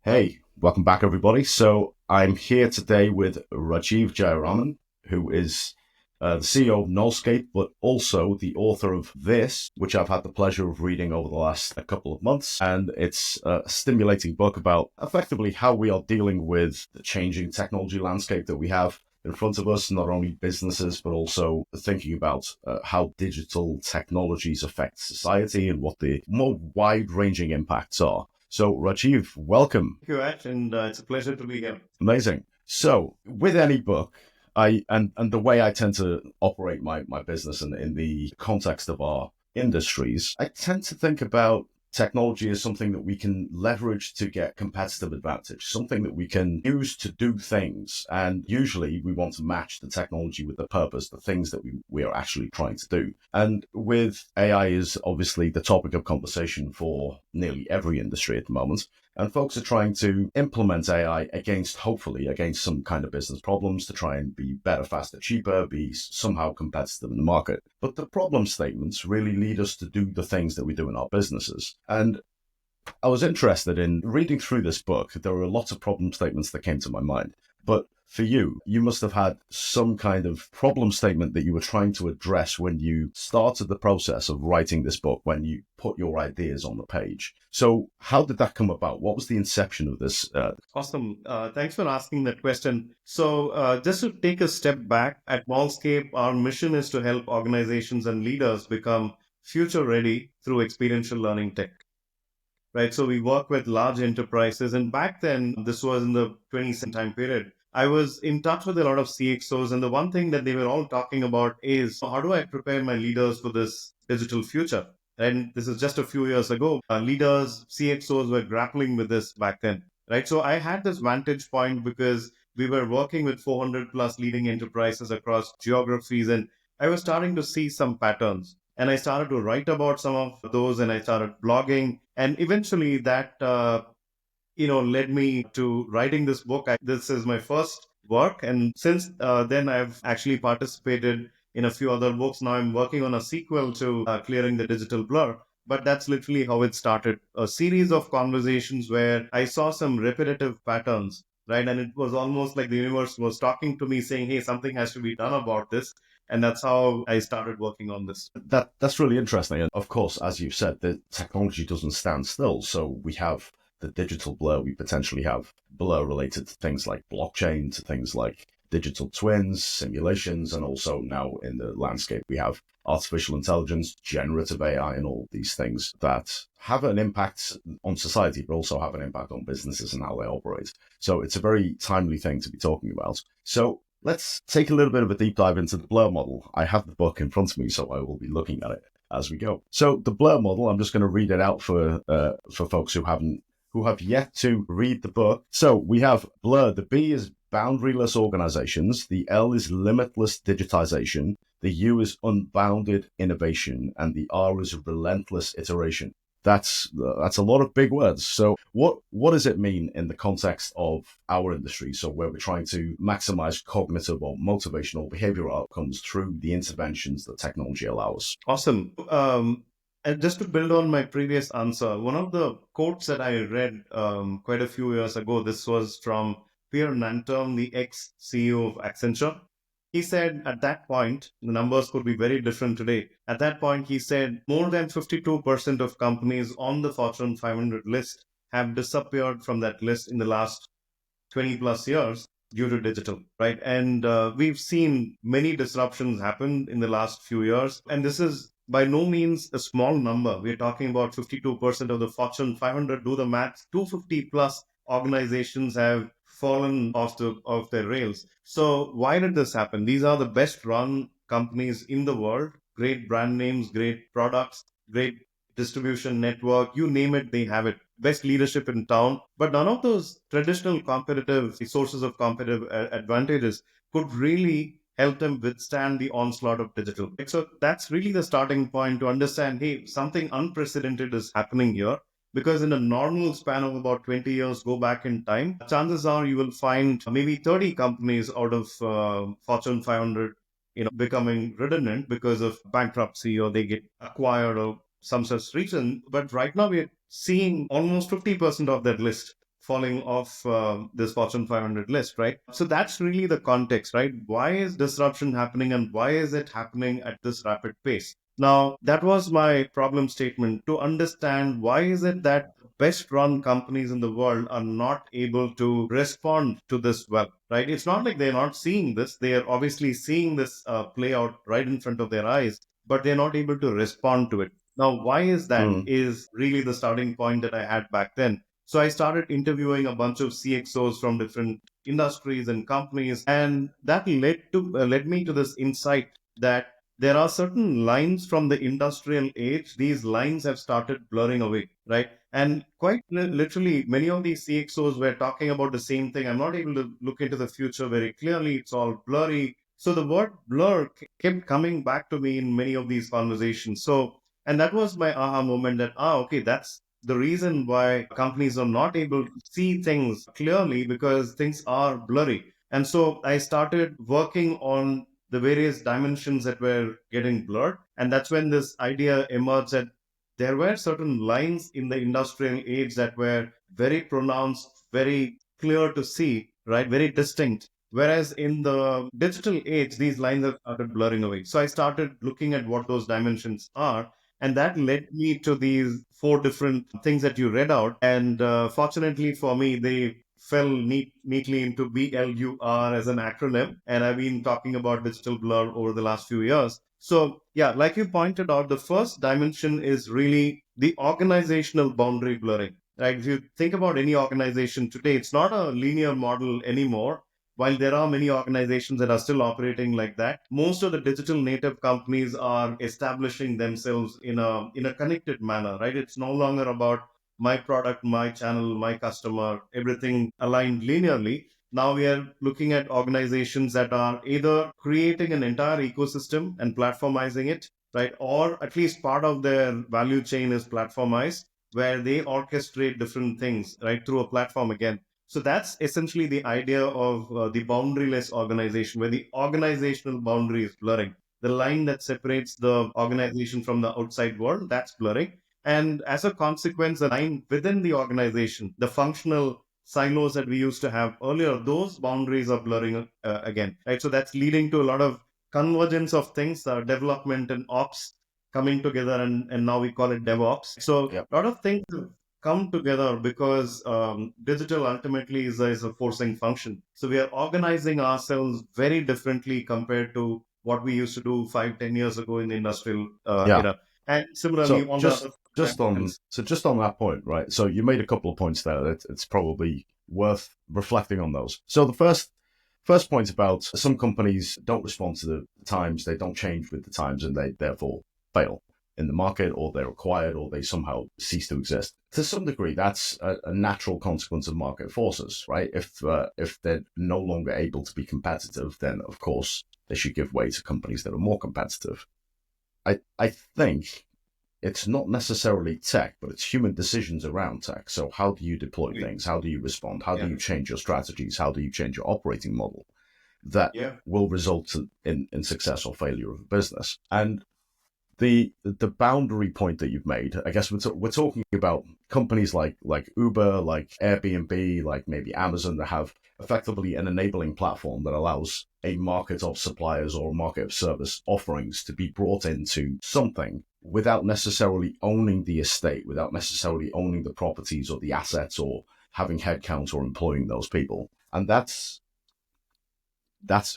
Hey, welcome back, everybody. So I'm here today with Rajiv Jayaraman, who is the CEO of Nullscape, but also the author of this, which I've had the pleasure of reading over the last couple of months. And it's a stimulating book about effectively how we are dealing with the changing technology landscape that we have in front of us, not only businesses, but also thinking about how digital technologies affect society and what the more wide-ranging impacts are. So, Rajiv, welcome. Thank you, Ash, and it's a pleasure to be here. Amazing. So, with any book, and the way I tend to operate my business in the context of our industries, I tend to think about technology as something that we can leverage to get competitive advantage, something that we can use to do things. And usually we want to match the technology with the purpose, the things that we are actually trying to do. And with AI is obviously the topic of conversation for nearly every industry at the moment. And folks are trying to implement AI hopefully, against some kind of business problems to try and be better, faster, cheaper, be somehow competitive in the market. But the problem statements really lead us to do the things that we do in our businesses. And I was interested in reading through this book. There were lots of problem statements that came to my mind. But for you, you must have had some kind of problem statement that you were trying to address when you started the process of writing this book, when you put your ideas on the page. So how did that come about? What was the inception of this? Awesome. Thanks for asking that question. So, just to take a step back, at Wallscape, our mission is to help organizations and leaders become future ready through experiential learning tech. Right. So, we work with large enterprises. And back then, this was in the 2010 time period, I was in touch with a lot of CXOs. And the one thing that they were all talking about is how do I prepare my leaders for this digital future? And this is just a few years ago. Leaders, CXOs were grappling with this back then. Right. So I had this vantage point because we were working with 400 plus leading enterprises across geographies. And I was starting to see some patterns. And I started to write about some of those and I started blogging. And eventually that, led me to writing this book. This is my first work. And since then, I've actually participated in a few other books. Now I'm working on a sequel to Clearing the Digital Blur. But that's literally how it started. A series of conversations where I saw some repetitive patterns, right? And it was almost like the universe was talking to me saying, hey, something has to be done about this. And that's how I started working on this. That's really interesting. And of course, as you said, the technology doesn't stand still. So we have the digital blur. We potentially have blur related to things like blockchain, to things like digital twins, simulations, and also now in the landscape we have artificial intelligence, generative AI, and all these things that have an impact on society, but also have an impact on businesses and how they operate. So it's a very timely thing to be talking about. So let's take a little bit of a deep dive into the blur model. I have the book in front of me, so I will be looking at it as we go. So the blur model, I'm just going to read it out for folks who have yet to read the book. So we have blur. The B is boundaryless organizations. The L is limitless digitization. The U is unbounded innovation, and the R is relentless iteration. That's a lot of big words. So what does it mean in the context of our industry? So where we're trying to maximize cognitive or motivational behavioral outcomes through the interventions that technology allows. Awesome. And just to build on my previous answer, one of the quotes that I read quite a few years ago, this was from Pierre Nanterme, the ex-CEO of Accenture. He said at that point, the numbers could be very different today. At that point, he said more than 52% of companies on the Fortune 500 list have disappeared from that list in the last 20 plus years due to digital, right? And we've seen many disruptions happen in the last few years. And this is by no means a small number. We're talking about 52% of the Fortune 500. Do the math, 250 plus organizations have fallen off their rails. So why did this happen? These are the best run companies in the world, great brand names, great products, great distribution network, you name it, they have it. Best leadership in town. But none of those traditional competitive sources of competitive advantages could really help them withstand the onslaught of digital. So that's really the starting point to understand, hey, something unprecedented is happening here. Because in a normal span of about 20 years, go back in time, chances are you will find maybe 30 companies out of Fortune 500 becoming redundant because of bankruptcy or they get acquired or some such reason. But right now we're seeing almost 50% of that list falling off this Fortune 500 list, right? So that's really the context, right? Why is disruption happening and why is it happening at this rapid pace? Now, that was my problem statement, to understand why is it that best run companies in the world are not able to respond to this well, right? It's not like they're not seeing this. They are obviously seeing this play out right in front of their eyes, but they're not able to respond to it. Now, why is that Mm. is really the starting point that I had back then. So I started interviewing a bunch of CXOs from different industries and companies, and that led me to this insight that there are certain lines from the industrial age. These lines have started blurring away, right? And quite literally, many of these CXOs were talking about the same thing. I'm not able to look into the future very clearly. It's all blurry. So the word blur kept coming back to me in many of these conversations. So, and that was my aha moment that, okay, that's the reason why companies are not able to see things clearly, because things are blurry. And so I started working on the various dimensions that were getting blurred. And that's when this idea emerged that there were certain lines in the industrial age that were very pronounced, very clear to see, right? Very distinct. Whereas in the digital age, these lines have started blurring away. So I started looking at what those dimensions are. And that led me to these four different things that you read out. And fortunately for me, they fell neatly into BLUR as an acronym. And I've been talking about digital blur over the last few years. So, yeah, like you pointed out, the first dimension is really the organizational boundary blurring. Right? If you think about any organization today, it's not a linear model anymore. While there are many organizations that are still operating like that, most of the digital native companies are establishing themselves in a connected manner, right? It's no longer about my product, my channel, my customer, everything aligned linearly. Now we are looking at organizations that are either creating an entire ecosystem and platformizing it, right? Or at least part of their value chain is platformized, where they orchestrate different things, right, through a platform again. So that's essentially the idea of the boundaryless organization, where the organizational boundary is blurring. The line that separates the organization from the outside world, that's blurring. And as a consequence, the line within the organization, the functional silos that we used to have earlier, those boundaries are blurring again, right? So that's leading to a lot of convergence of things, development and ops coming together, and now we call it DevOps. So Yep. a lot of things have come together because digital ultimately is a forcing function. So we are organizing ourselves very differently compared to what we used to do 5, 10 years ago in the industrial Yeah. era. And similarly, So on the other just on that point, right? So you made a couple of points there. It's probably worth reflecting on those. So the first point about some companies don't respond to the times, they don't change with the times, and they therefore fail in the market, or they're acquired, or they somehow cease to exist. To some degree, that's a natural consequence of market forces, right? If they're no longer able to be competitive, then of course they should give way to companies that are more competitive. I think it's not necessarily tech, but it's human decisions around tech. So how do you deploy things? How do you respond? How do you change your strategies? How do you change your operating model? That will result in success or failure of a business. And the boundary point that you've made, I guess we're talking about companies like Uber, like Airbnb, like maybe Amazon, that have effectively an enabling platform that allows a market of suppliers or a market of service offerings to be brought into something without necessarily owning the estate, without necessarily owning the properties or the assets or having headcount or employing those people. And that's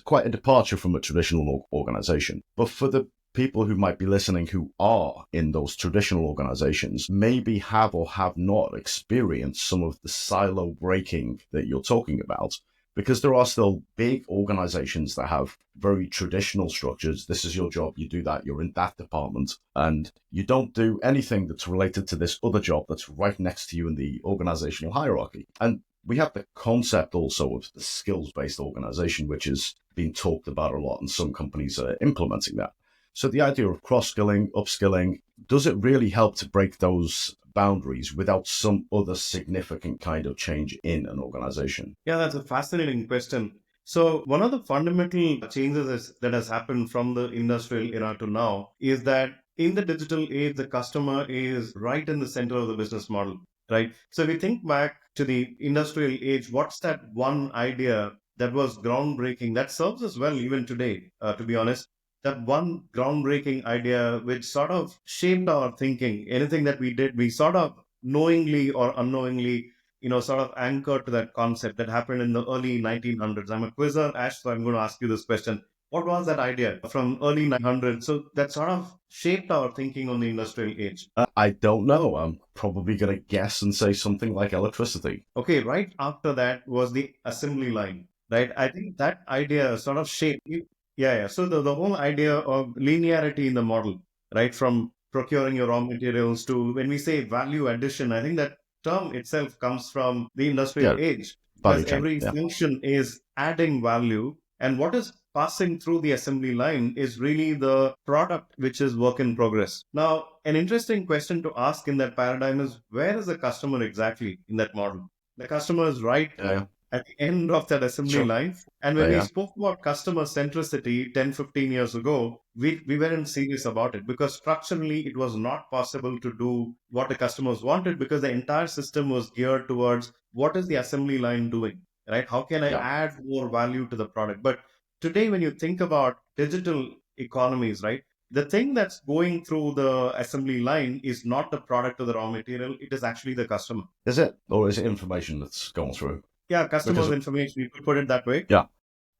quite a departure from a traditional organization. But for the people who might be listening who are in those traditional organizations, maybe have or have not experienced some of the silo breaking that you're talking about, because there are still big organizations that have very traditional structures. This is your job, you do that, you're in that department, and you don't do anything that's related to this other job that's right next to you in the organizational hierarchy. And we have the concept also of the skills-based organization, which is being talked about a lot, and some companies are implementing that. So the idea of cross-skilling, upskilling, does it really help to break those boundaries without some other significant kind of change in an organization? Yeah, that's a fascinating question. So one of the fundamental changes that has happened from the industrial era to now is that in the digital age, the customer is right in the center of the business model. right? So if we think back to the industrial age, what's that one idea that was groundbreaking that serves us well even today, to be honest? That one groundbreaking idea which sort of shaped our thinking. Anything that we did, we sort of knowingly or unknowingly, sort of anchored to that concept that happened in the early 1900s. I'm a quizzer, Ash, so I'm going to ask you this question. What was that idea from early 900s? So that sort of shaped our thinking on the industrial age. I don't know. I'm probably going to guess and say something like electricity. Okay, right after that was the assembly line, right? I think that idea sort of shaped. Yeah, yeah. So the whole idea of linearity in the model, right? From procuring your raw materials to when we say value addition, I think that term itself comes from the industrial Yeah, age because value chain. every Yeah. function is adding value. And what is passing through the assembly line is really the product, which is work in progress. Now, an interesting question to ask in that paradigm is where is the customer exactly in that model? The customer is right Yeah. at the end of that assembly Sure. line. And when we Yeah. spoke about customer centricity 10, 15 years ago, we weren't serious about it because structurally it was not possible to do what the customers wanted because the entire system was geared towards what is the assembly line doing, right? How can I Yeah. add more value to the product? But today, when you think about digital economies, right? The thing that's going through the assembly line is not the product or the raw material, it is actually the customer. Is it? Or is it information that's gone through? Yeah, Because, customer's information, you could put it that way. yeah.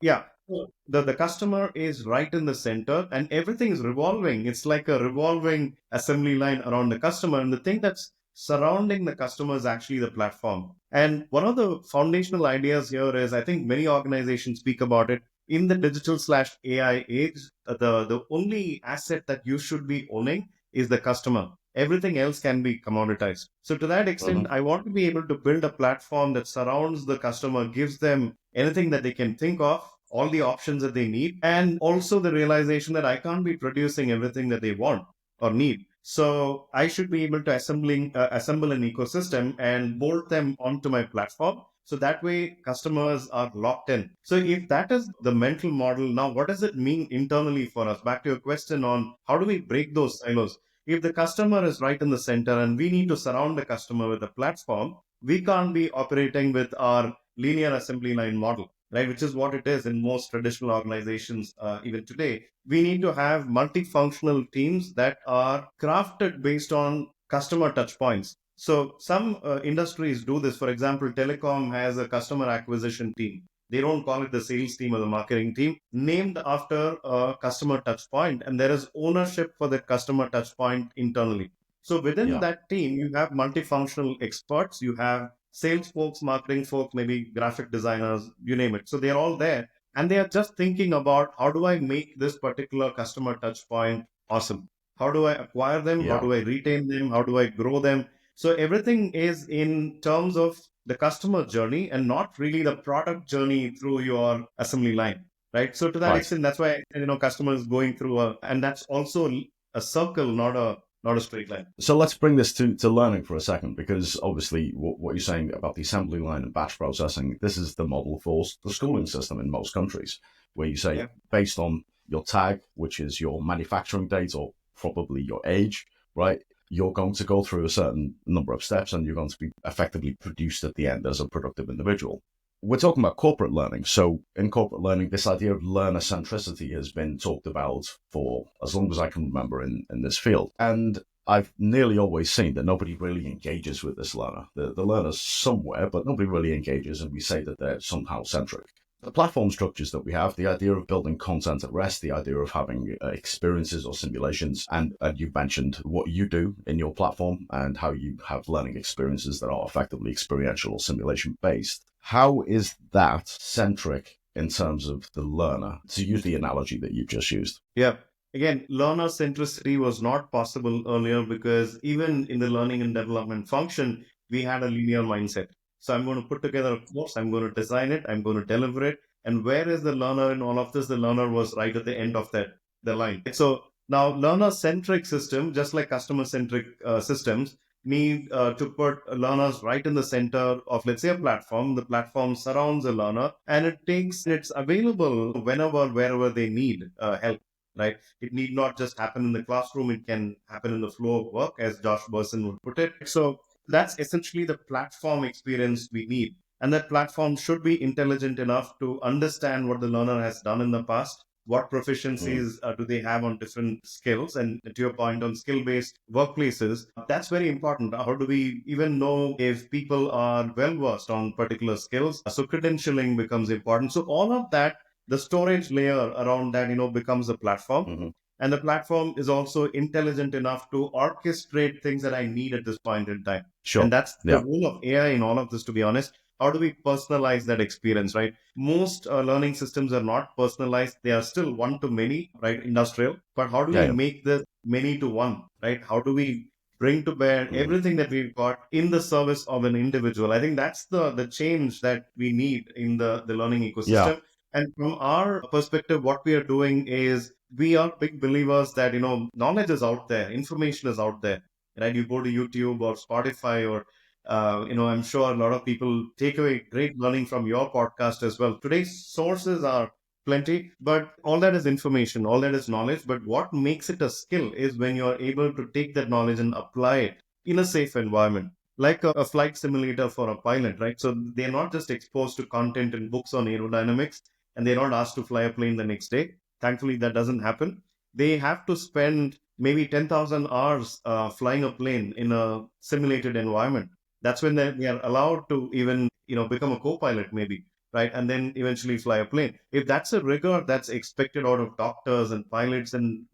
Yeah. So the customer is right in the center and everything is revolving. It's like a revolving assembly line around the customer. And the thing that's surrounding the customer is actually the platform. And one of the foundational ideas here is I think many organizations speak about it. In the digital slash AI age, the only asset that you should be owning is the customer. Everything else can be commoditized. So to that extent, Hmm. I want to be able to build a platform that surrounds the customer, gives them anything that they can think of, all the options that they need, and also the realization that I can't be producing everything that they want or need. So I should be able to assemble an ecosystem and bolt them onto my platform. So that way customers are locked in. So if that is the mental model, now what does it mean internally for us? Back to your question on how do we break those silos? If the customer is right in the center and we need to surround the customer with a platform, we can't be operating with our linear assembly line model, right? Which is what it is in most traditional organizations even today. We need to have multifunctional teams that are crafted based on customer touch points. So some industries do this. For example, telecom has a customer acquisition team. They don't call it the sales team or the marketing team, named after a customer touch point, and there is ownership for that customer touch point internally. So within Yeah. that team, you have multifunctional experts, you have sales folks, marketing folks, maybe graphic designers, you name it. So they're all there and they are just thinking about how do I make this particular customer touch point awesome? How do I acquire them? How Yeah. do I retain them? How do I grow them? So everything is in terms of the customer journey and not really the product journey through your assembly line, right? So to that Right. extent, that's why customers going through and that's also a circle, not a straight line. So let's bring this to learning for a second, because obviously what you're saying about the assembly line and batch processing, this is the model for the schooling system in most countries, where you say Yeah. based on your tag, which is your manufacturing date or probably your age, right? You're going to go through a certain number of steps and you're going to be effectively produced at the end as a productive individual. We're talking about corporate learning. So in corporate learning, this idea of learner centricity has been talked about for as long as I can remember in this field. And I've nearly always seen that nobody really engages with this learner. The learner's somewhere, but nobody really engages, and we say that they're somehow centric. The platform structures that we have, the idea of building content at rest, the idea of having experiences or simulations, and you've mentioned what you do in your platform and how you have learning experiences that are effectively experiential or simulation based. How is that centric in terms of the learner, to use the analogy that you just used? Yeah. Again, learner centricity was not possible earlier because even in the learning and development function, we had a linear mindset. So I'm going to put together a course, I'm going to design it, I'm going to deliver it. And where is the learner in all of this? The learner was right at the end of the line. So now learner centric system, just like customer centric systems, need to put learners right in the center of, let's say, a platform. The platform surrounds a learner and it's available whenever, wherever they need help, right? It need not just happen in the classroom, it can happen in the flow of work, as Josh Bersin would put it. So That's essentially the platform experience we need. And that platform should be intelligent enough to understand what the learner has done in the past, what Mm. proficiencies do they have on different skills. And to your point on skill based workplaces, that's very important. How do we even know if people are well versed on particular skills? So credentialing becomes important. So all of that, the storage layer around that, becomes a platform. Hmm. And the platform is also intelligent enough to orchestrate things that I need at this point in time. And Sure. that's the Yeah. role of AI in all of this, to be honest. How do we personalize that experience, right? Most learning systems are not personalized. They are still one to many, right? Industrial. But how do Yeah. we Yeah. make this many to one, right? How do we bring to bear Hmm. everything that we've got in the service of an individual? I think that's the change that we need in the learning Yeah. ecosystem. And from our perspective, what we are doing is we are big believers that, knowledge is out there, information is out there, right? You go to YouTube or Spotify or, I'm sure a lot of people take away great learning from your podcast as well. Today's sources are plenty, but all that is information, all that is knowledge. But what makes it a skill is when you're able to take that knowledge and apply it in a safe environment, like a flight simulator for a pilot, right? So they're not just exposed to content in books on aerodynamics and they're not asked to fly a plane the next day. Thankfully, that doesn't happen. They have to spend maybe 10,000 hours flying a plane in a simulated environment. That's when they are allowed to even, become a co-pilot maybe, right? And then eventually fly a plane. If that's a rigor that's expected out of doctors and pilots and,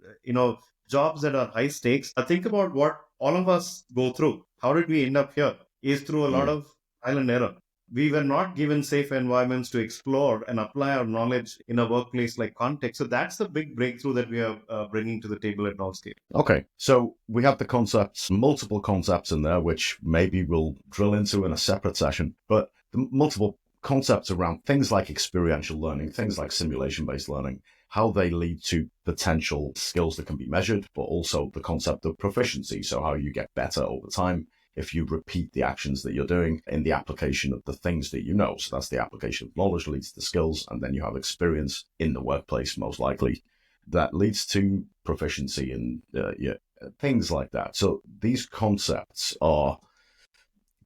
jobs that are high stakes, think about what all of us go through. How did we end up here? Is through a lot Mm. of trial and error. We were not given safe environments to explore and apply our knowledge in a workplace like context. So that's the big breakthrough that we are bringing to the table at Knowledge. Okay, so we have the concepts, multiple concepts in there, which maybe we'll drill into in a separate session, but the multiple concepts around things like experiential learning, things like simulation based learning, how they lead to potential skills that can be measured, but also the concept of proficiency. So, how you get better over time if you repeat the actions that you're doing in the application of the things that you know. So, that's the application of knowledge leads to skills, and then you have experience in the workplace, most likely that leads to proficiency and yeah, things like that. So these concepts are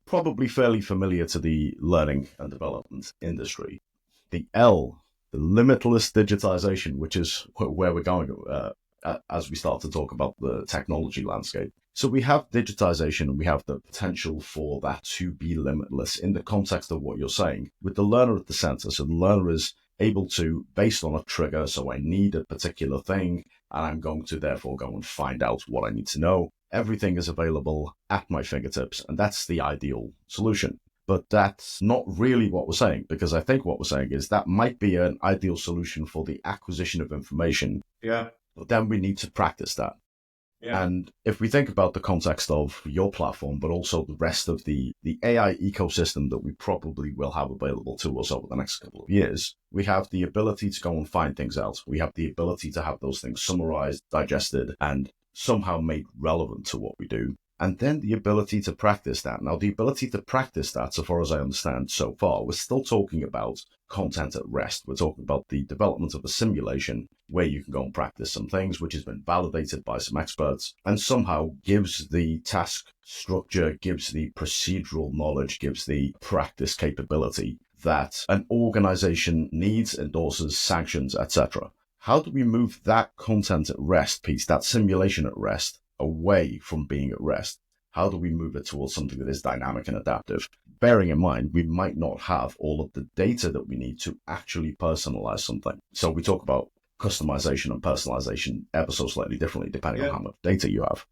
probably fairly familiar to the learning and development industry. The L, the limitless digitization, which is where we're going as we start to talk about the technology landscape. So we have digitization and we have the potential for that to be limitless in the context of what you're saying, with the learner at the center. So the learner is able to, based on a trigger, so I need a particular thing, and I'm going to therefore go and find out what I need to know. Everything is available at my fingertips, and that's the ideal solution. But that's not really what we're saying, because I think what we're saying is that might be an ideal solution for the acquisition of information. Yeah. But then we need to practice that. Yeah. And if we think about the context of your platform, but also the rest of the AI ecosystem that we probably will have available to us over the next couple of years, we have the ability to go and find things out. We have the ability to have those things summarized, digested, and somehow made relevant to what we do. And then the ability to practice that. Now, the ability to practice that, so far as I understand so far, we're still talking about content at rest. We're talking about the development of a simulation where you can go and practice some things, which has been validated by some experts and somehow gives the task structure, gives the procedural knowledge, gives the practice capability that an organization needs, endorses, sanctions, etc. How do we move that content at rest piece, that simulation at rest, away from being at rest? How do we move it towards something that is dynamic and adaptive? Bearing in mind, we might not have all of the data that we need to actually personalize something. So we talk about customization and personalization ever so slightly differently depending on how much data you have.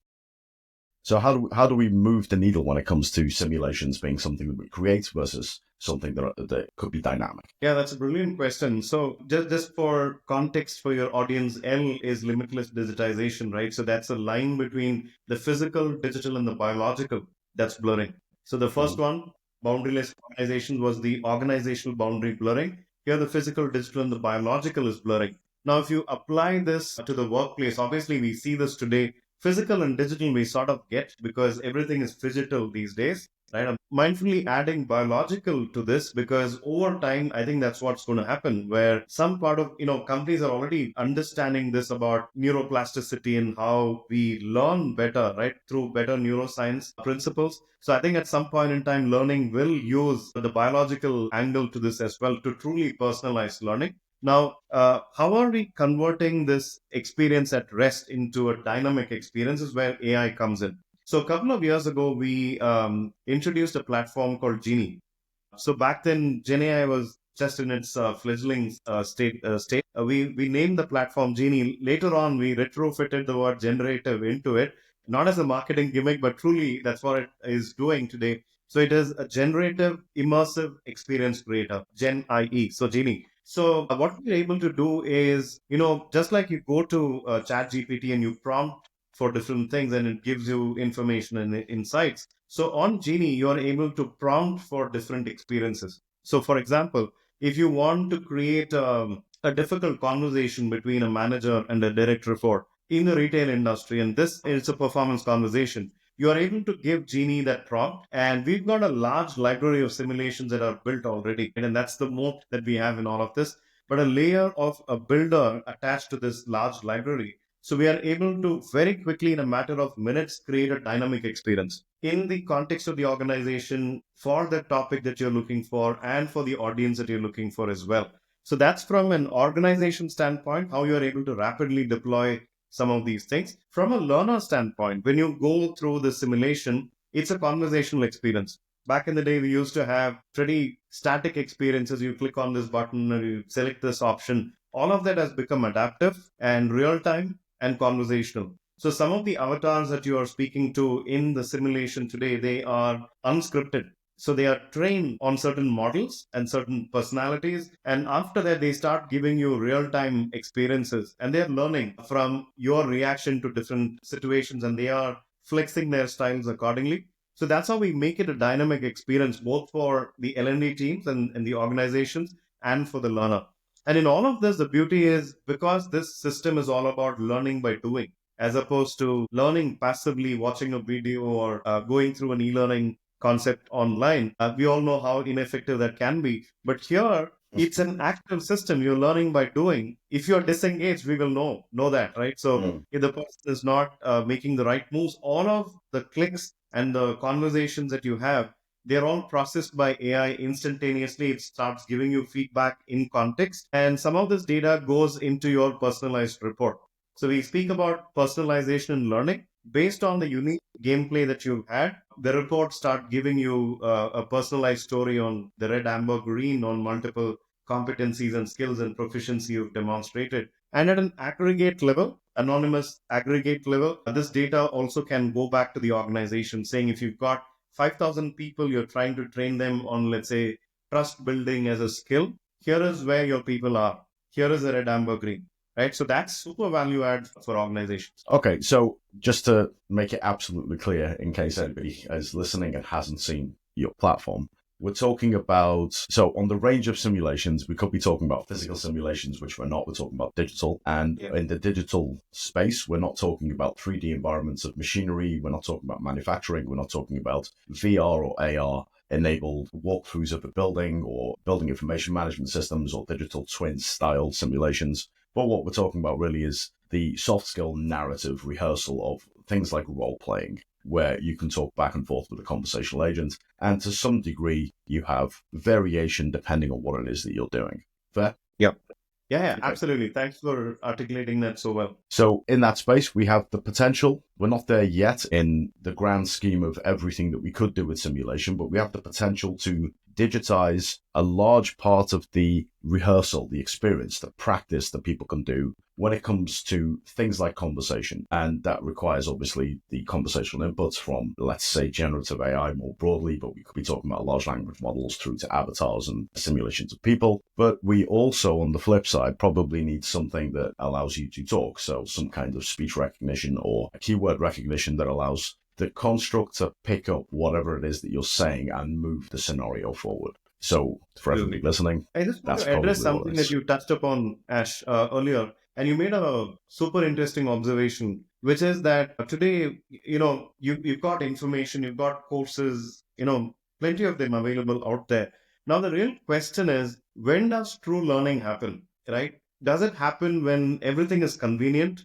So how do we move the needle when it comes to simulations being something that we create versus something that could be dynamic? Yeah, that's a brilliant question. So just for context for your audience, L is limitless digitization, right? So that's a line between the physical, digital, and the biological that's blurring. So the first Mm-hmm. one, boundaryless organizations, was the organizational boundary blurring. Here, the physical, digital, and the biological is blurring. Now, if you apply this to the workplace, obviously we see this today. Physical and digital we sort of get because everything is phygital these days. right? I'm mindfully adding biological to this because over time, I think that's what's going to happen, where some part of, companies are already understanding this about neuroplasticity and how we learn better, right? Through better neuroscience principles. So I think at some point in time, learning will use the biological angle to this as well to truly personalize learning. Now, how are we converting this experience at rest into a dynamic experience is where AI comes in. So a couple of years ago, we introduced a platform called Genie. So back then, GenAI was just in its fledgling state. We named the platform Genie. Later on, we retrofitted the word generative into it, not as a marketing gimmick, but truly that's what it is doing today. So it is a generative, immersive experience creator, Gen IE. So Genie. So what we're able to do is, just like you go to Chat GPT and you prompt for different things and it gives you information and insights. So on Genie, you are able to prompt for different experiences. So, for example, if you want to create a difficult conversation between a manager and a direct report in the retail industry, and this is a performance conversation, you are able to give Genie that prompt. And we've got a large library of simulations that are built already. And that's the moat that we have in all of this. But a layer of a builder attached to this large library, so we are able to very quickly, in a matter of minutes, create a dynamic experience in the context of the organization for the topic that you're looking for and for the audience that you're looking for as well. So that's from an organization standpoint, how you're able to rapidly deploy some of these things. From a learner standpoint, when you go through the simulation, it's a conversational experience. Back in the day, we used to have pretty static experiences. You click on this button or you select this option. All of that has become adaptive and real time and conversational. So some of the avatars that you are speaking to in the simulation today, they are unscripted. So they are trained on certain models and certain personalities. And after that, they start giving you real time experiences and they're learning from your reaction to different situations and they are flexing their styles accordingly. So that's how we make it a dynamic experience, both for the L&D teams and the organizations and for the learner. And in all of this, the beauty is because this system is all about learning by doing, as opposed to learning passively, watching a video or going through an e-learning concept online. We all know how ineffective that can be. But here, it's an active system. You're learning by doing. If you're disengaged, we will know that, right? So if the person is not making the right moves, all of the clicks and the conversations that you have, they're all processed by AI instantaneously. It starts giving you feedback in context. And some of this data goes into your personalized report. So we speak about personalization and learning. Based on the unique gameplay that you've had, the report start giving you a personalized story on the red, amber, green on multiple competencies and skills and proficiency you've demonstrated. And at an aggregate level, anonymous aggregate level, this data also can go back to the organization saying if you've got 5,000 people, you're trying to train them on, let's say, trust building as a skill. Here is where your people are. Here is the red, amber, green, right? So that's super value add for organizations. Okay, so just to make it absolutely clear, in case anybody is listening and hasn't seen your platform, we're talking about, so on the range of simulations, we could be talking about physical simulations, which we're not. We're talking about digital. And in the digital space, we're not talking about 3D environments of machinery. We're not talking about manufacturing. We're not talking about VR or AR enabled walkthroughs of a building or building information management systems or digital twin style simulations. But what we're talking about really is the soft skill narrative rehearsal of things like role playing, where you can talk back and forth with a conversational agent. And to some degree, you have variation depending on what it is that you're doing. Fair? Yep. Yeah, absolutely. Thanks for articulating that so well. So in that space, we have the potential. We're not there yet in the grand scheme of everything that we could do with simulation, but we have the potential to digitize a large part of the rehearsal, the experience, the practice that people can do when it comes to things like conversation. And that requires obviously the conversational inputs from, let's say, generative AI more broadly, but we could be talking about large language models through to avatars and simulations of people. But we also, on the flip side, probably need something that allows you to talk. So some kind of speech recognition or keyword recognition that allows the construct to pick up whatever it is that you're saying and move the scenario forward. So for everybody listening, I just want to address something that you touched upon, Ash, earlier. And you made a super interesting observation. which is that today, you've got information, you've got courses, plenty of them available out there. Now, the real question is, when does true learning happen, right? Does it happen when everything is convenient?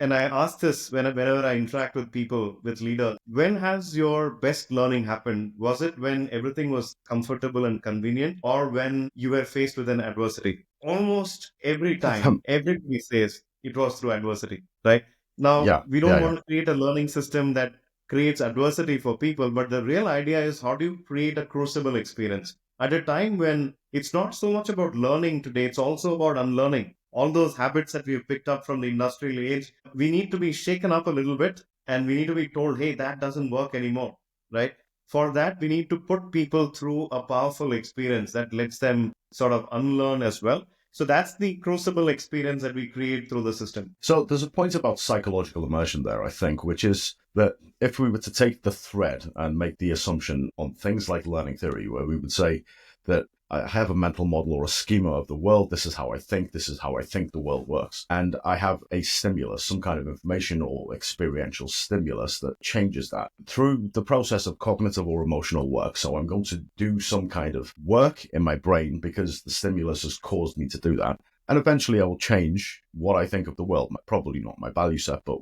And I ask this whenever I interact with people, with leaders. When has your best learning happened? Was it when everything was comfortable and convenient, or when you were faced with an adversity? Almost every time, everybody says it was through adversity, right? Now, Yeah, we don't yeah, yeah. want to create a learning system that creates adversity for people, but the real idea is, how do you create a crucible experience at a time when it's not so much about learning today, it's also about unlearning all those habits that we've picked up from the industrial age. We need to be shaken up a little bit, and we need to be told, hey, that doesn't work anymore, right? For that, we need to put people through a powerful experience that lets them sort of unlearn as well. So that's the crucible experience that we create through the system. So there's a point about psychological immersion there, I think, which is that if we were to take the thread and make the assumption on things like learning theory, where we would say that I have a mental model or a schema of the world, this is how I think, this is how I think the world works, and I have a stimulus, some kind of information or experiential stimulus that changes that through the process of cognitive or emotional work. So I'm going to do some kind of work in my brain because the stimulus has caused me to do that. And eventually I will change what I think of the world. Probably not my value set, but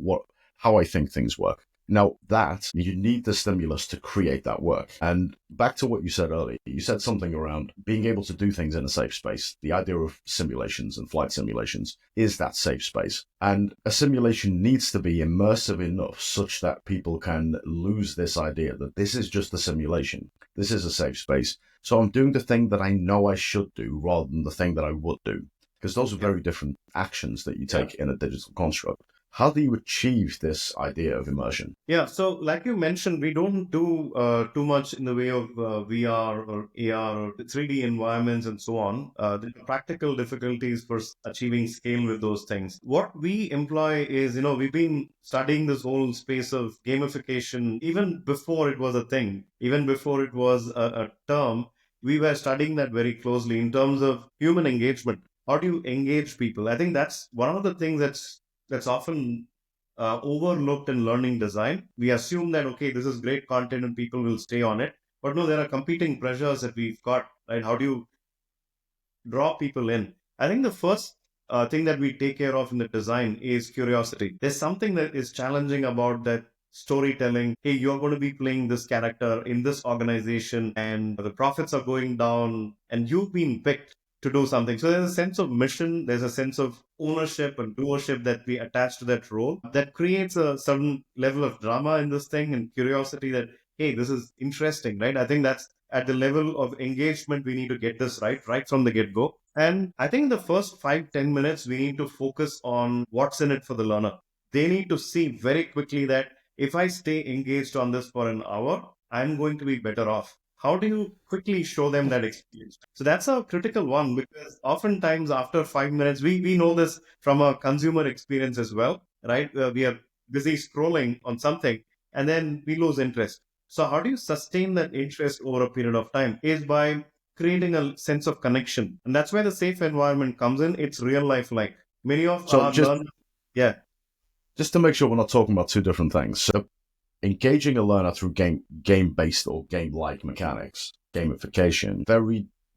how I think things work. Now that you need the stimulus to create that work. And back to what you said earlier, you said something around being able to do things in a safe space. The idea of simulations and flight simulations is that safe space. And a simulation needs to be immersive enough such that people can lose this idea that this is just a simulation. This is a safe space. So I'm doing the thing that I know I should do rather than the thing that I would do, because those are Yeah. very different actions that you Yeah. take in a digital construct. How do you achieve this idea of immersion? Yeah, so like you mentioned, we don't do too much in the way of VR or AR or 3D environments and so on. The practical difficulties for achieving scale with those things. What we employ is, we've been studying this whole space of gamification even before it was a thing, even before it was a term. We were studying that very closely in terms of human engagement. How do you engage people? I think that's one of the things that's often overlooked in learning design. We assume that, okay, this is great content and people will stay on it. But no, there are competing pressures that we've got, right? How do you draw people in? I think the first thing that we take care of in the design is curiosity. There's something that is challenging about that storytelling. Hey, you're going to be playing this character in this organization, and the profits are going down, and you've been picked to do something. So there's a sense of mission, there's a sense of ownership and doership that we attach to that role that creates a certain level of drama in this thing and curiosity that, hey, this is interesting, right? I think that's at the level of engagement, we need to get this right from the get go. And I think the first 5-10 minutes, we need to focus on what's in it for the learner. They need to see very quickly that if I stay engaged on this for an hour, I'm going to be better off. How do you quickly show them that experience? So that's a critical one, because oftentimes after 5 minutes, we know this from a consumer experience as well, right? We are busy scrolling on something and then we lose interest. So how do you sustain that interest over a period of time is by creating a sense of connection. And that's where the safe environment comes in. It's real life like. Many of So our learners, yeah, just to make sure we're not talking about two different things. So engaging a learner through game based or game like mechanics, gamification,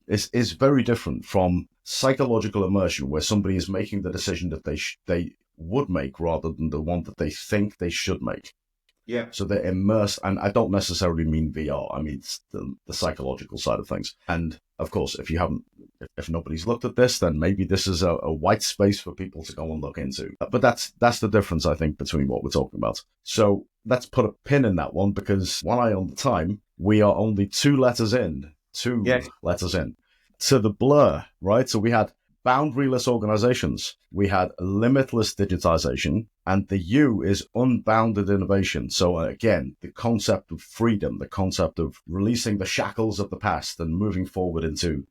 is very different from psychological immersion, where somebody is making the decision that they would make rather than the one that they think they should make. yeah, So they're immersed, and I don't necessarily mean VR. I mean the psychological side of things. And of course, if nobody's looked at this, then maybe this is a white space for people to go and look into. But that's the difference, I think, between what we're talking about. So let's put a pin in that one, because one eye on the time, we are only two yeah. letters in to the blur, right? So we had boundaryless organizations, we had limitless digitization, and the U is unbounded innovation. So again, the concept of freedom, the concept of releasing the shackles of the past and moving forward into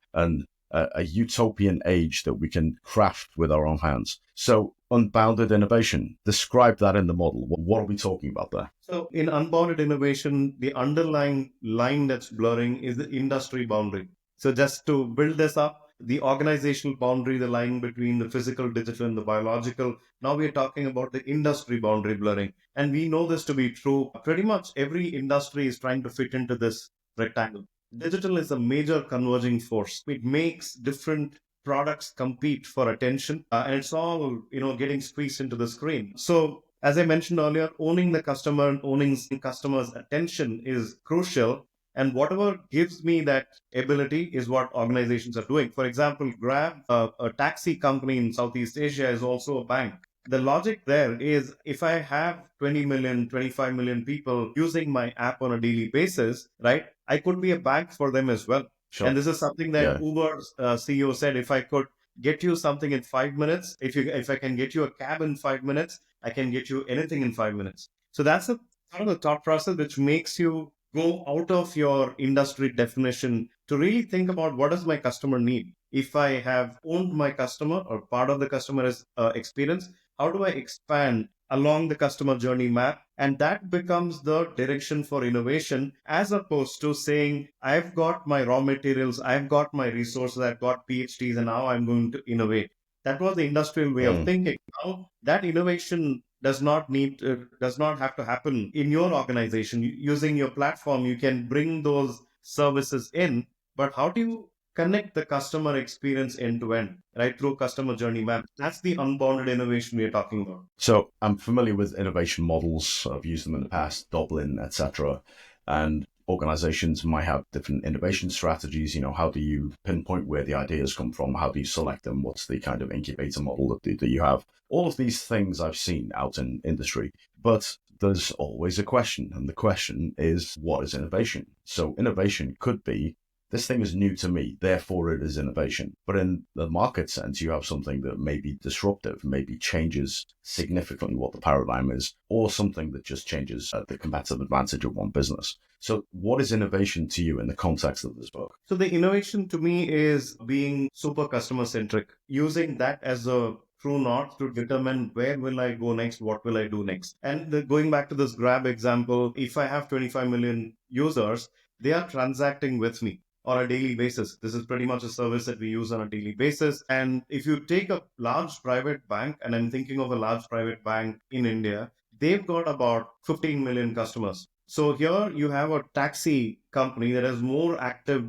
a utopian age that we can craft with our own hands. So unbounded innovation, describe that in the model. What are we talking about there? So in unbounded innovation, the underlying line that's blurring is the industry boundary. So just to build this up, the organizational boundary, the line between the physical, digital, and the biological. Now we're talking about the industry boundary blurring. And we know this to be true. Pretty much every industry is trying to fit into this rectangle. Digital is a major converging force. It makes different products compete for attention, and it's all getting squeezed into the screen. So as I mentioned earlier, owning the customer and owning customers' attention is crucial. And whatever gives me that ability is what organizations are doing. For example, Grab, a taxi company in Southeast Asia, is also a bank. The logic there is if I have 20 million, 25 million people using my app on a daily basis, right, I could be a bank for them as well. Sure. And this is something that Yeah. Uber's CEO said, if I could get you something in 5 minutes, if I can get you a cab in 5 minutes, I can get you anything in 5 minutes. So that's a part of the thought process which makes you go out of your industry definition to really think about what does my customer need. If I have owned my customer or part of the customer's experience, how do I expand along the customer journey map? And that becomes the direction for innovation, as opposed to saying, I've got my raw materials, I've got my resources, I've got PhDs, and now I'm going to innovate. That was the industrial way of thinking. Now that innovation does not have to happen in your organization. Using your platform, you can bring those services in, but how do you connect the customer experience end to end, right, through customer journey map? That's the unbounded innovation we're talking about. So I'm familiar with innovation models. I've used them in the past, Dublin, etc. And organizations might have different innovation strategies. How do you pinpoint where the ideas come from? How do you select them? What's the kind of incubator model that you have? All of these things I've seen out in industry, but there's always a question. And the question is, what is innovation? So innovation could be, this thing is new to me, therefore it is innovation. But in the market sense, you have something that may be disruptive, maybe changes significantly what the paradigm is, or something that just changes the competitive advantage of one business. So what is innovation to you in the context of this book? So the innovation to me is being super customer centric, using that as a true north to determine where will I go next, what will I do next. And going back to this Grab example, if I have 25 million users, they are transacting with me on a daily basis. This is pretty much a service that we use on a daily basis. And if you take a large private bank, and I'm thinking of a large private bank in India, they've got about 15 million customers. So here you have a taxi company that has more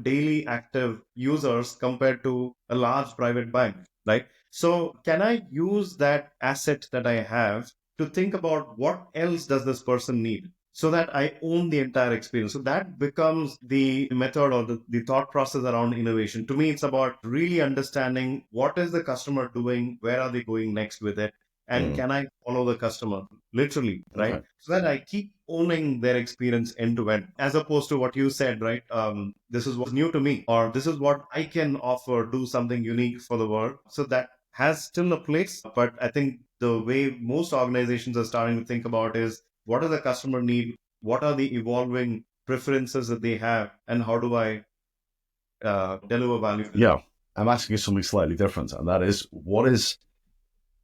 daily active users compared to a large private bank, right? So can I use that asset that I have to think about what else does this person need, so that I own the entire experience? So that becomes the method or the thought process around innovation. To me, it's about really understanding what is the customer doing, where are they going next with it, and can I follow the customer literally, right? Okay. So that I keep owning their experience end to end, as opposed to what you said, right? This is what's new to me, or this is what I can offer, do something unique for the world. So that has still a place, but I think the way most organizations are starting to think about is, what does the customer need? What are the evolving preferences that they have? And how do I deliver value to them? Yeah. I'm asking you something slightly different, and that is, what is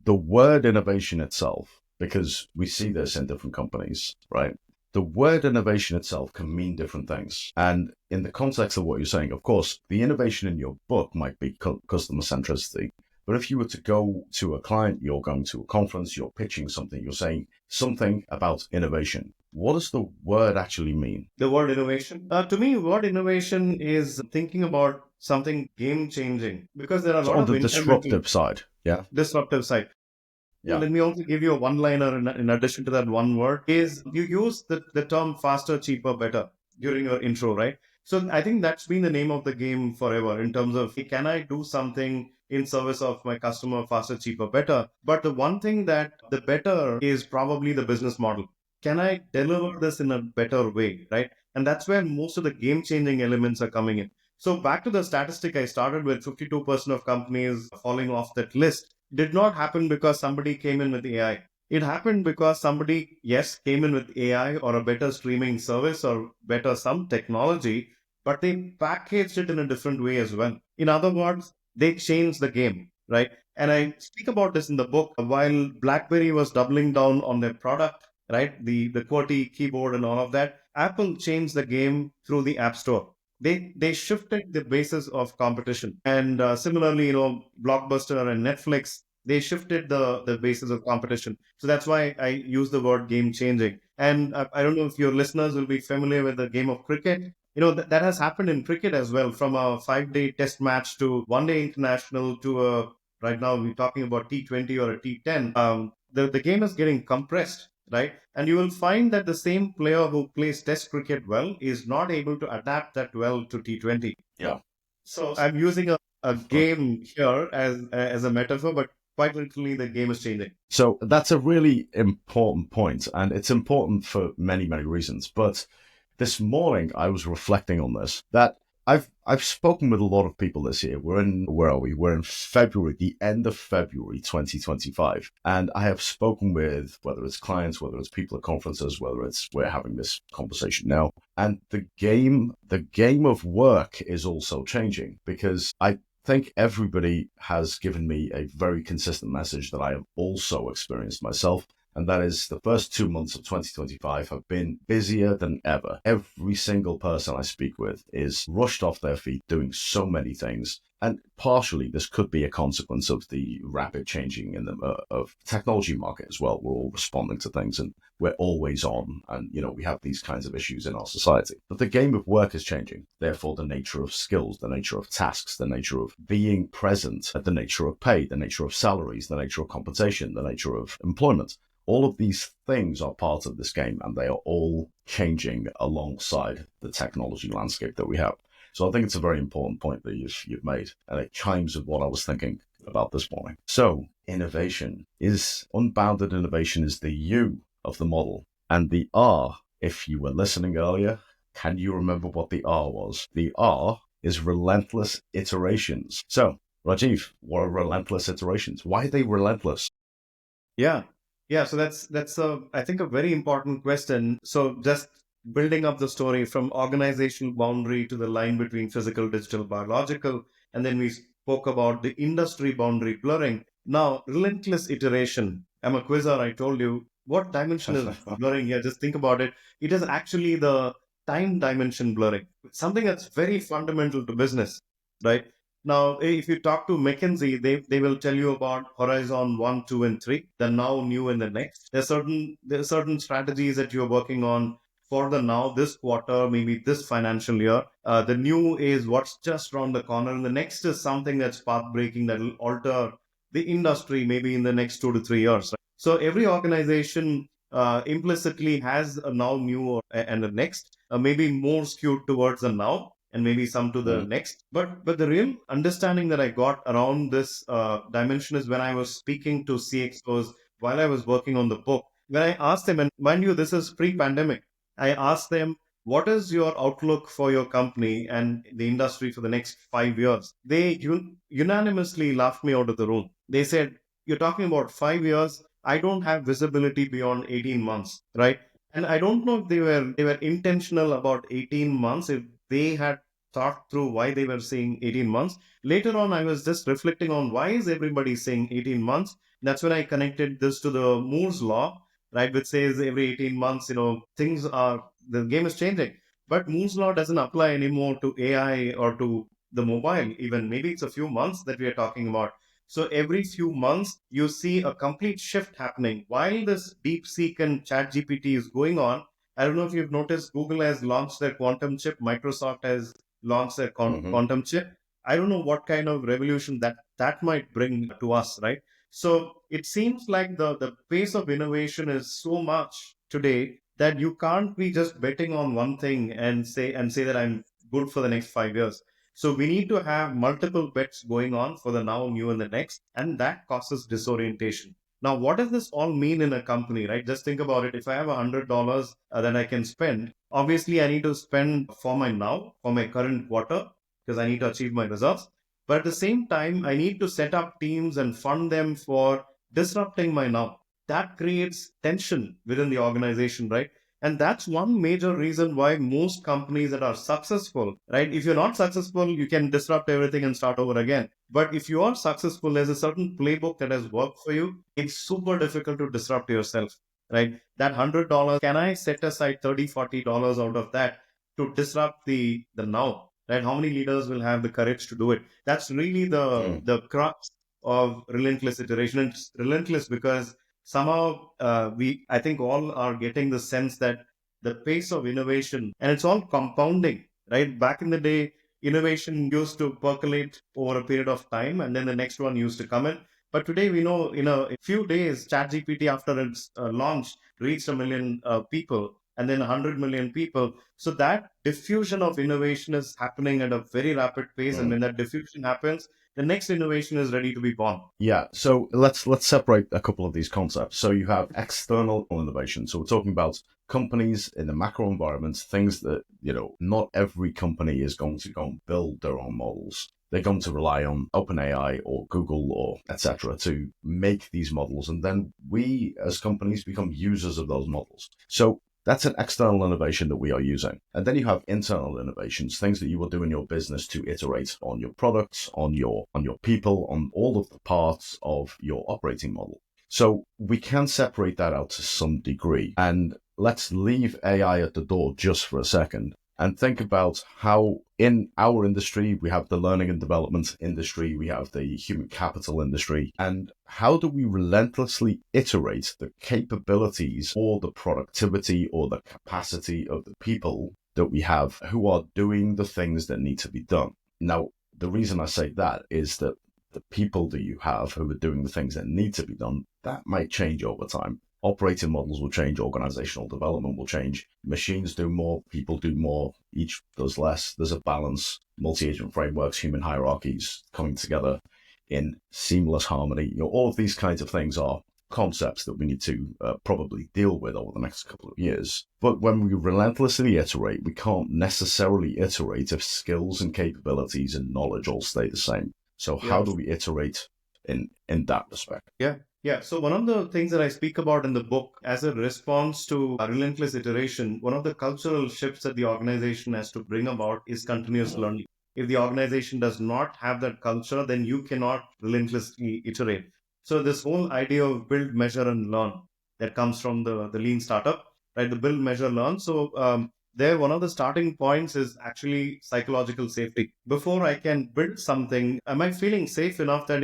the word innovation itself? Because we see this in different companies, right? The word innovation itself can mean different things. And in the context of what you're saying, of course, the innovation in your book might be customer centricity. But if you were to go to a client, you're going to a conference, you're pitching something, you're saying something about innovation. What does the word actually mean? The word innovation? To me, word innovation is thinking about something game changing, because there are a So lot on of the incremental disruptive side, yeah? disruptive side. Yeah. Let me also give you a one liner in addition to that one word is you use the term faster, cheaper, better during your intro, right? So I think that's been the name of the game forever in terms of, hey, can I do something in service of my customer faster, cheaper, better? But the one thing that the better is probably the business model. Can I deliver this in a better way, right? And that's where most of the game changing elements are coming in. So back to the statistic I started with, 52% of companies falling off that list did not happen because somebody came in with AI. It happened because somebody, yes, came in with AI or a better streaming service or better some technology, but they packaged it in a different way as well. In other words, they changed the game, right? And I speak about this in the book. While BlackBerry was doubling down on their product, right, the QWERTY keyboard and all of that, Apple changed the game through the App Store. they shifted the basis of competition. And similarly, Blockbuster and Netflix, they shifted the basis of competition. So that's why I use the word game changing. And I don't know if your listeners will be familiar with the game of cricket. That has happened in cricket as well, from a 5-day test match to one-day international to a, right now we're talking about T20 or a T10. The game is getting compressed, right? And you will find that the same player who plays test cricket well is not able to adapt that well to T20. Yeah. So I'm using a game here as a metaphor, but quite literally the game is changing. So that's a really important point, and it's important for many, many reasons. But this morning I was reflecting on this, that I've spoken with a lot of people this year. Where are we? We're in February, the end of February 2025. And I have spoken with, whether it's clients, whether it's people at conferences, whether it's we're having this conversation now. And the game of work is also changing, because I think everybody has given me a very consistent message that I have also experienced myself. And that is, the first 2 months of 2025 have been busier than ever. Every single person I speak with is rushed off their feet doing so many things. And partially, this could be a consequence of the rapid changing in the of technology market as well. We're all responding to things, and we're always on. And, we have these kinds of issues in our society. But the game of work is changing. Therefore, the nature of skills, the nature of tasks, the nature of being present, the nature of pay, the nature of salaries, the nature of compensation, the nature of employment. All of these things are part of this game, and they are all changing alongside the technology landscape that we have. So I think it's a very important point that you've made, and it chimes with what I was thinking about this morning. So unbounded innovation is the U of the model, and the R, if you were listening earlier, can you remember what the R was? The R is relentless iterations. So, Rajiv, what are relentless iterations? Why are they relentless? Yeah. Yeah. So that's I think a very important question. So just building up the story from organizational boundary to the line between physical, digital, biological, and then we spoke about the industry boundary blurring. Now, relentless iteration. I'm a quizzer. I told you what dimension is blurring here. Just think about it. It is actually the time dimension blurring, something that's very fundamental to business, right? Now, if you talk to McKinsey, they will tell you about Horizon 1, 2, and 3, the now, new, and the next. There are certain strategies that you're working on for the now, this quarter, maybe this financial year. The new is what's just around the corner, and the next is something that's path breaking that will alter the industry maybe in the next 2 to 3 years. Right? So every organization implicitly has a now, new, and a next, maybe more skewed towards the now and maybe some to the next. But the real understanding that I got around this dimension is when I was speaking to CXOs while I was working on the book. When I asked them, and mind you, this is pre-pandemic, I asked them, what is your outlook for your company and the industry for the next 5 years? They unanimously laughed me out of the room. They said, you're talking about 5 years. I don't have visibility beyond 18 months, right? And I don't know if they were intentional about 18 months, if they had thought through why they were saying 18 months. Later on, I was just reflecting on why is everybody saying 18 months. That's when I connected this to the Moore's law, right, which says every 18 months, the game is changing. But Moore's law doesn't apply anymore to AI or to the mobile, even maybe it's a few months that we are talking about. So every few months, you see a complete shift happening. While this DeepSeek and ChatGPT is going on, I don't know if you've noticed, Google has launched their quantum chip, Microsoft has launched their Mm-hmm. quantum chip. I don't know what kind of revolution that might bring to us, right? So it seems like the pace of innovation is so much today that you can't be just betting on one thing and say that I'm good for the next 5 years. So we need to have multiple bets going on for the now, new, and the next, and that causes disorientation. Now, what does this all mean in a company, right? Just think about it. If I have $100 that I can spend, obviously I need to spend for my now, for my current quarter, because I need to achieve my results. But at the same time, I need to set up teams and fund them for disrupting my now. That creates tension within the organization, right? And that's one major reason why most companies that are successful, right? If you're not successful, you can disrupt everything and start over again. But if you are successful, there's a certain playbook that has worked for you. It's super difficult to disrupt yourself, right? That $100, can I set aside $30, $40 out of that to disrupt the now, right? How many leaders will have the courage to do it? That's really the crux of relentless iteration. It's relentless because somehow we, I think, all are getting the sense that the pace of innovation, and it's all compounding, right? Back in the day, innovation used to percolate over a period of time, and then the next one used to come in. But today, we know in a few days, ChatGPT, after its launch, reached a million people, and then 100 million people. So that diffusion of innovation is happening at a very rapid pace, and Mm. when that diffusion happens, the next innovation is ready to be born. Yeah, so let's separate a couple of these concepts. So you have external innovation. So we're talking about companies in the macro environment, things that, not every company is going to go and build their own models. They're going to rely on OpenAI or Google or etc. to make these models, and then we as companies become users of those models. So that's an external innovation that we are using. And then you have internal innovations, things that you will do in your business to iterate on your products, on your people, on all of the parts of your operating model. So we can separate that out to some degree. And let's leave AI at the door just for a second and think about how in our industry, we have the learning and development industry, we have the human capital industry, and how do we relentlessly iterate the capabilities or the productivity or the capacity of the people that we have who are doing the things that need to be done. Now, the reason I say that is that the people that you have who are doing the things that need to be done, that might change over time. Operating models will change, organizational development will change, machines do more, people do more, each does less. There's a balance, multi-agent frameworks, human hierarchies coming together in seamless harmony. All of these kinds of things are concepts that we need to probably deal with over the next couple of years. But when we relentlessly iterate, we can't necessarily iterate if skills and capabilities and knowledge all stay the same. So how do we iterate in that respect? Yeah. So one of the things that I speak about in the book as a response to a relentless iteration, one of the cultural shifts that the organization has to bring about is continuous learning. If the organization does not have that culture, then you cannot relentlessly iterate. So this whole idea of build, measure, and learn that comes from the lean startup, right? The build, measure, learn. So there, one of the starting points is actually psychological safety. Before I can build something, am I feeling safe enough that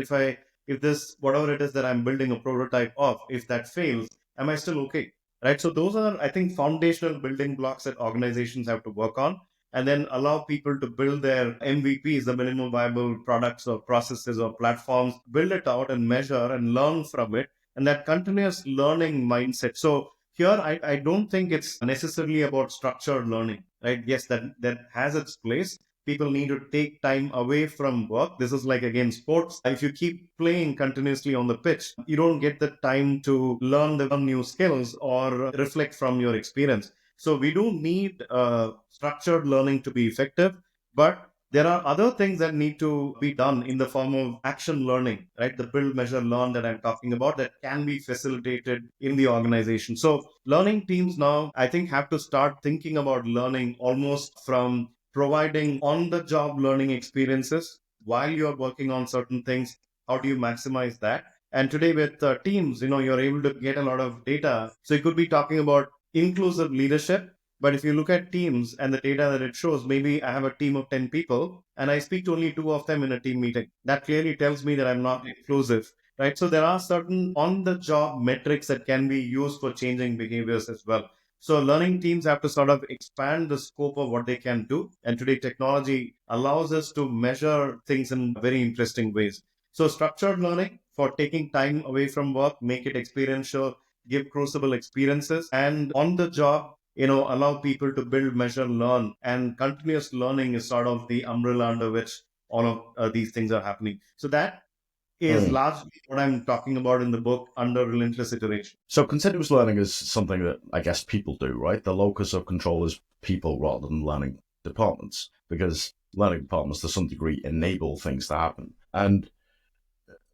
if this, whatever it is that I'm building a prototype of, if that fails, am I still okay? Right. So those are, I think, foundational building blocks that organizations have to work on, and then allow people to build their MVPs, the minimum viable products or processes or platforms, build it out and measure and learn from it. And that continuous learning mindset. So here, I don't think it's necessarily about structured learning, right? Yes, that has its place. People need to take time away from work. This is like, again, sports. If you keep playing continuously on the pitch, you don't get the time to learn the new skills or reflect from your experience. So we do need structured learning to be effective, but there are other things that need to be done in the form of action learning, right? The build, measure, learn that I'm talking about, that can be facilitated in the organization. So learning teams now, I think, have to start thinking about learning almost from providing on the job learning experiences while you're working on certain things. How do you maximize that? And today with teams, you're able to get a lot of data. So you could be talking about inclusive leadership. But if you look at teams and the data that it shows, maybe I have a team of 10 people and I speak to only two of them in a team meeting. That clearly tells me that I'm not inclusive, right? So there are certain on the job metrics that can be used for changing behaviors as well. So learning teams have to sort of expand the scope of what they can do. And today technology allows us to measure things in very interesting ways. So structured learning for taking time away from work, make it experiential, give Crucible experiences, and on the job, allow people to build, measure, learn. And continuous learning is sort of the umbrella under which all of these things are happening. So that is Mm. largely what I'm talking about in the book under relentless iteration. So continuous learning is something that I guess people do, right? The locus of control is people rather than learning departments, because learning departments to some degree enable things to happen. And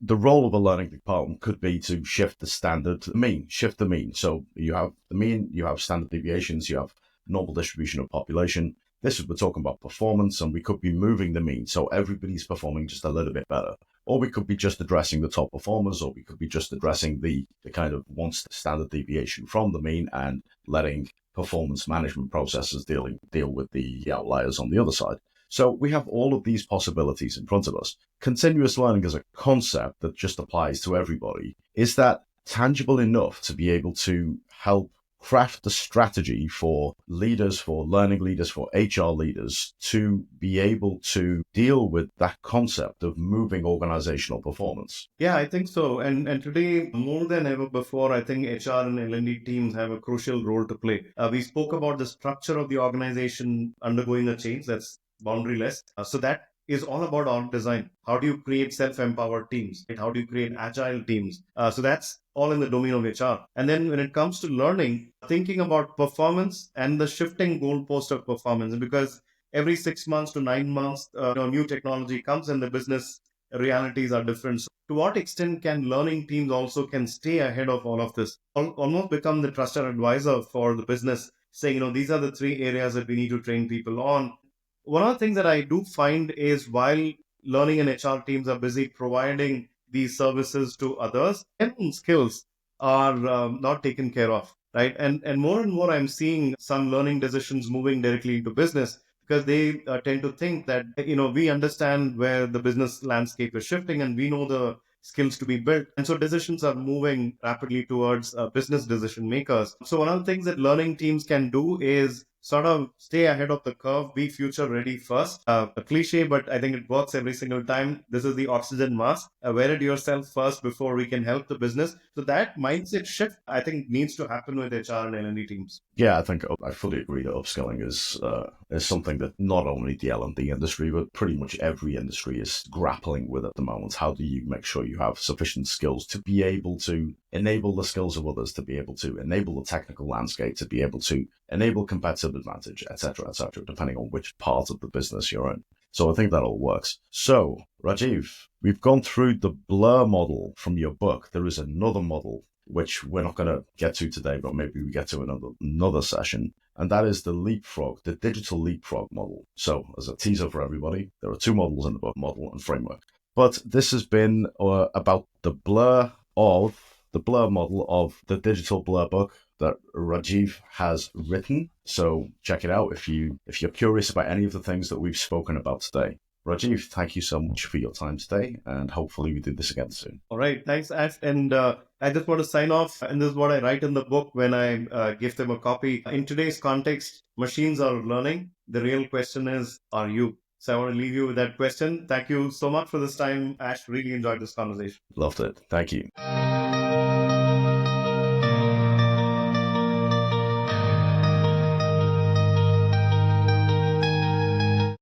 the role of a learning department could be to shift the standard to the mean, shift the mean. So you have the mean, you have standard deviations, you have normal distribution of population. This is, we're talking about performance, and we could be moving the mean. So everybody's performing just a little bit better. Or we could be just addressing the top performers, or we could be just addressing the kind of one standard deviation from the mean and letting performance management processes deal with the outliers on the other side. So we have all of these possibilities in front of us. Continuous learning as a concept that just applies to everybody. Is that tangible enough to be able to help craft the strategy for leaders, for learning leaders, for HR leaders to be able to deal with that concept of moving organizational performance? Yeah, I think so. And today, more than ever before, I think HR and L&D teams have a crucial role to play. We spoke about the structure of the organization undergoing a change that's boundaryless. So that is all about org design. How do you create self-empowered teams? Right? How do you create agile teams? So that's all in the domain of HR. And then when it comes to learning, thinking about performance and the shifting goalpost of performance, because every 6 months to 9 months, new technology comes and the business realities are different. So to what extent can learning teams also can stay ahead of all of this, almost become the trusted advisor for the business, saying, these are the three areas that we need to train people on. One of the things that I do find is while learning and HR teams are busy providing these services to others, their own skills are not taken care of, right? And more I'm seeing some learning decisions moving directly into business because they tend to think that we understand where the business landscape is shifting and we know the skills to be built, and so decisions are moving rapidly towards business decision makers. So one of the things that learning teams can do is sort of stay ahead of the curve, be future ready first. A cliche, but I think it works every single time. This is the oxygen mask. Wear it yourself first before we can help the business. So that mindset shift, I think, needs to happen with HR and L&D teams. Yeah, I think I fully agree that upskilling is something that not only the L&D industry, but pretty much every industry is grappling with at the moment. How do you make sure you have sufficient skills to be able to enable the skills of others, to be able to enable the technical landscape, to be able to enable competitive advantage, etc., depending on which part of the business you're in. So I think that all works. So, Rajiv, we've gone through the blur model from your book. There is another model which we're not going to get to today, but maybe we get to another session. And that is the leapfrog, the digital leapfrog model. So as a teaser for everybody, there are two models in the book, model and framework. But this has been about the blur model of the digital blur book that Rajiv has written. So check it out if you're curious about any of the things that we've spoken about today. Rajiv, thank you so much for your time today, and hopefully we do this again soon. All right, thanks, Ash. And I just want to sign off, and this is what I write in the book when I give them a copy. In today's context, machines are learning. The real question is, are you? So I want to leave you with that question. Thank you so much for this time, Ash. Really enjoyed this conversation. Loved it. Thank you.